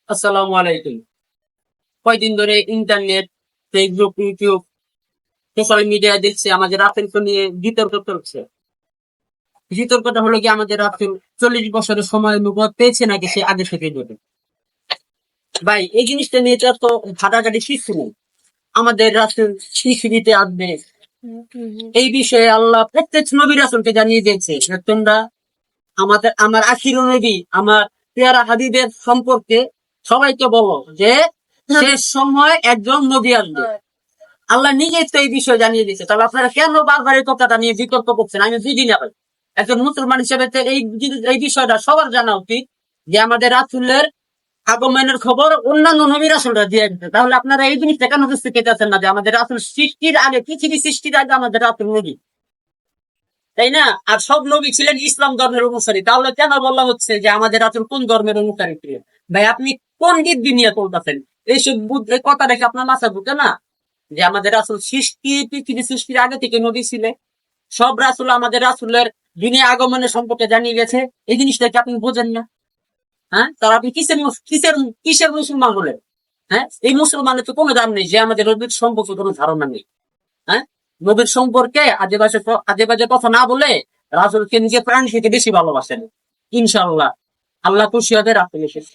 আসসালামু আলাইকুম। কয়দিন ধরে internet, Facebook, YouTube, social media দেখছি আমাদের রাসূলকে নিয়ে বিতর্ক চলছে। বিতর্কটা হলো কি, আমাদের রাসূল 40 বছরের সময় নবুয়ত পেয়েছে নাকি সে আগে থেকে ধরে। ভাই, এই জিনিসটা নিয়ে তো ঘাটাঘাটি কিছু নেই। আমাদের রাসূল পৃথিবীতে আসবে, এই বিষয়ে আল্লাহ প্রত্যেক নবী রাসূলকে জানিয়ে দিয়েছে যে তোমরা আমার আখির নবী, আমার পেয়ারা হাবিবের সম্পর্কে সবাইকে বলো যে শেষ সময় একজন নবী আসবে। আল্লাহ নিজেই তো এই বিষয় জানিয়ে দিচ্ছে, তবে আপনারা কেন বারবার এই কথাটা নিয়ে বিতর্ক করছেন আমি বুঝি না ভাই। একজন মুসলমান হিসেবে তো এই বিষয়টা সবার জানা উচিত যে আমাদের রাসূলের আগমনের খবর অন্যান্য নবী রাসূলরা দিয়ে দিতে। তাহলে আপনারা এই জিনিসটা কেন বুঝতে পেরেছেন না যে আমাদের রাসূল সৃষ্টির আগে, পৃথিবী সৃষ্টির আগে আমাদের রাসূল নবী, তাই না? আর সব নবী ছিলেন ইসলাম ধর্মের অনুসারী। তাহলে কেন বলা হচ্ছে যে আমাদের রাসূল কোন ধর্মের অনুসারী ছিলেন? ভাই, আপনি কোন দিক দিয়ে নিয়ে চলতেছেন? এইসব এই কথা রেখে আপনার মাথা ঢুকে না যে আমাদের রাসূল পৃথিবী সৃষ্টির আগে থেকে নবী ছিলেন। সব রাসূল আমাদের রাসূলের দুনিয়া আগমনের সম্পর্কে জানিয়ে গেছে। এই জিনিসটা কি আপনি বোঝেন না? হ্যাঁ, তাহলে আপনি কিসের কিসের মুসলমান হলেন? হ্যাঁ, এই মুসলমানের তো কোনো দাম নেই যে আমাদের নবীর সম্পর্কে কোনো ধারণা নেই। হ্যাঁ, নবীর সম্পর্কে আজে বাজে কথা না বলে রাসূলকে নিজের প্রাণ থেকে বেশি ভালোবাসেন। ইনশাআল্লাহ আল্লাহ খুশি হবে, রাসূলের শেষ